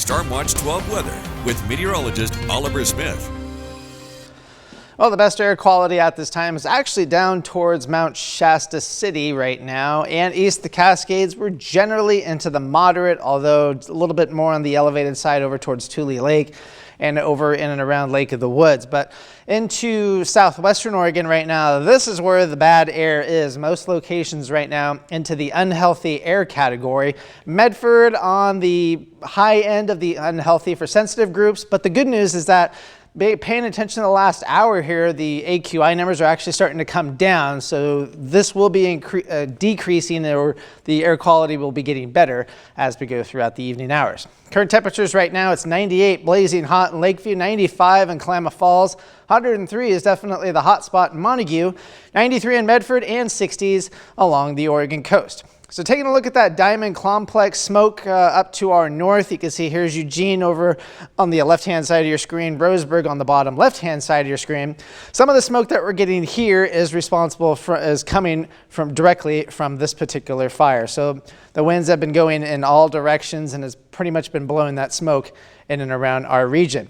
Stormwatch 12 weather with meteorologist Oliver Smith. Well, the best air quality at this time is actually down towards Mount Shasta City right now, and east of the Cascades. We're generally into the moderate, although a little bit more on the elevated side over towards Tule Lake and over in and around Lake of the Woods. But into southwestern Oregon right now, this is where the bad air is. Most locations right now into the unhealthy air category. Medford on the high end of the unhealthy for sensitive groups, but the good news is that paying attention to the last hour here, the AQI numbers are actually starting to come down. So this will be decreasing, or the air quality will be getting better as we go throughout the evening hours. Current temperatures right now, it's 98, blazing hot in Lakeview, 95 in Klamath Falls, 103 is definitely the hot spot in Montague, 93 in Medford, and 60s along the Oregon coast. So taking a look at that Diamond Complex smoke up to our north, you can see here's Eugene over on the left-hand side of your screen, Roseburg on the bottom left-hand side of your screen. Some of the smoke that we're getting here is coming from directly from this particular fire. So the winds have been going in all directions and has pretty much been blowing that smoke in and around our region.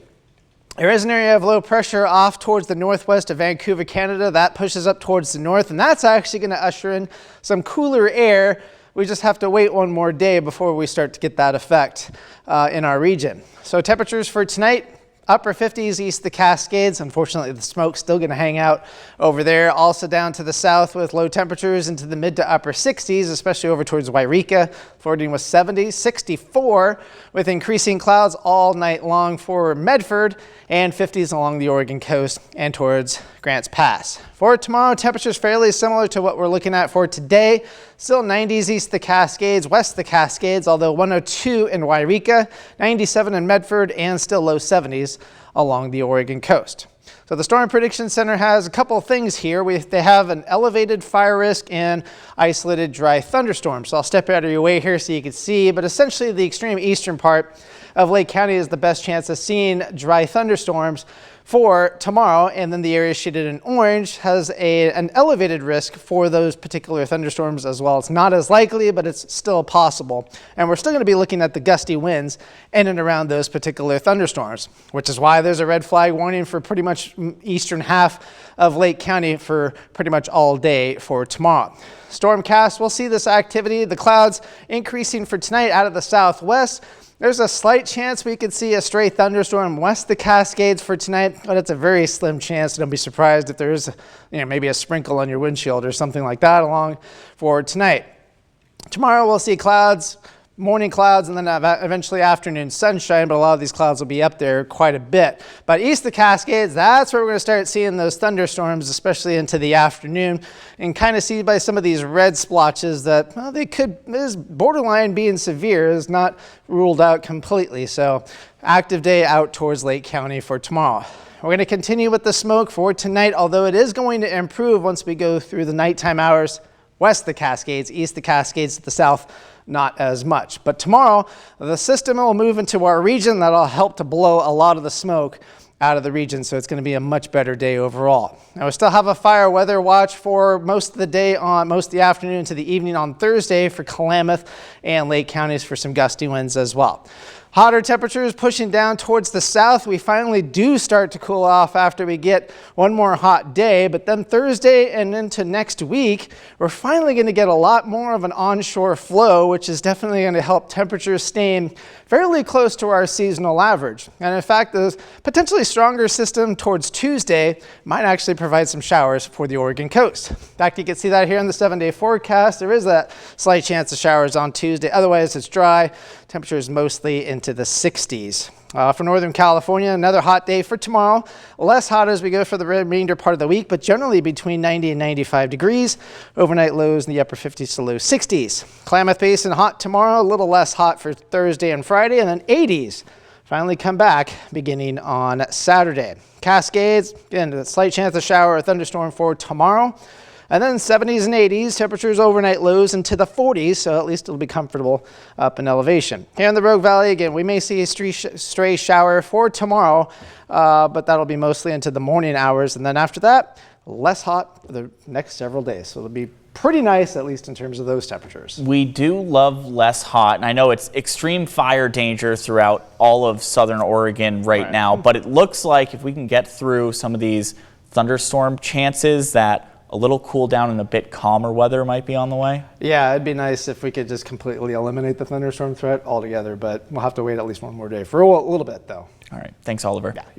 There is an area of low pressure off towards the northwest of Vancouver, Canada. That pushes up towards the north, and that's actually going to usher in some cooler air. We just have to wait one more day before we start to get that effect in our region. So temperatures for tonight, upper 50s east of the Cascades. Unfortunately, the smoke's still going to hang out over there. Also down to the south with low temperatures into the mid to upper 60s, especially over towards Wairika, flirting with 70s, 64 with increasing clouds all night long for Medford, and 50s along the Oregon coast and towards Grants Pass. For tomorrow, temperatures fairly similar to what we're looking at for today. Still 90s east of the Cascades, west of the Cascades, although 102 in Wairika, 97 in Medford, and still low 70s along the Oregon coast. So the Storm Prediction Center has a couple of things here. They have an elevated fire risk and isolated dry thunderstorms. So I'll step out of your way here so you can see, but essentially the extreme eastern part of Lake County is the best chance of seeing dry thunderstorms for tomorrow, and then the area shaded in orange has an elevated risk for those particular thunderstorms as well. It's not as likely, but it's still possible. And we're still going to be looking at the gusty winds in and around those particular thunderstorms, which is why there's a red flag warning for pretty much eastern half of Lake County for pretty much all day for tomorrow. Stormcast, we'll see this activity, the clouds increasing for tonight out of the southwest. There's a slight chance we could see a stray thunderstorm west of the Cascades for tonight, but it's a very slim chance. Don't be surprised if there's maybe a sprinkle on your windshield or something like that along for tonight. Tomorrow we'll see clouds, morning clouds, and then eventually afternoon sunshine, but a lot of these clouds will be up there quite a bit. But east of the Cascades, that's where we're going to start seeing those thunderstorms, especially into the afternoon, and kind of see by some of these red splotches that is borderline being severe, is not ruled out completely. So active day out towards Lake County for tomorrow. We're going to continue with the smoke for tonight, although it is going to improve once we go through the nighttime hours west of the Cascades, east of the Cascades to the south, not as much. But tomorrow, the system will move into our region. That'll help to blow a lot of the smoke out of the region, so it's going to be a much better day overall. Now, we still have a fire weather watch for most of the day on most of the afternoon to the evening on Thursday for Klamath and Lake counties for some gusty winds as well. Hotter temperatures pushing down towards the south. We finally do start to cool off after we get one more hot day, but then Thursday and into next week, we're finally going to get a lot more of an onshore flow, which is definitely going to help temperatures staying fairly close to our seasonal average. And in fact, the potentially stronger system towards Tuesday might actually provide some showers for the Oregon coast. In fact, you can see that here in the 7-day forecast. There is that slight chance of showers on Tuesday. Otherwise, it's dry. Temperatures mostly into the 60s. For Northern California, another hot day for tomorrow. Less hot as we go for the remainder part of the week, but generally between 90 and 95 degrees. Overnight lows in the upper 50s to low 60s. Klamath Basin hot tomorrow, a little less hot for Thursday and Friday, and then 80s finally come back beginning on Saturday. Cascades, again, a slight chance of shower or thunderstorm for tomorrow. And then 70s and 80s, temperatures overnight lows into the 40s, so at least it'll be comfortable up in elevation. Here in the Rogue Valley, again, we may see a stray shower for tomorrow, but that'll be mostly into the morning hours. And then after that, less hot for the next several days. So it'll be pretty nice, at least in terms of those temperatures. We do love less hot, and I know it's extreme fire danger throughout all of southern Oregon right now, but it looks like if we can get through some of these thunderstorm chances that a little cool down and a bit calmer weather might be on the way. Yeah, it'd be nice if we could just completely eliminate the thunderstorm threat altogether, but we'll have to wait at least one more day for a little bit, though. All right. Thanks, Oliver. Yeah, you bet.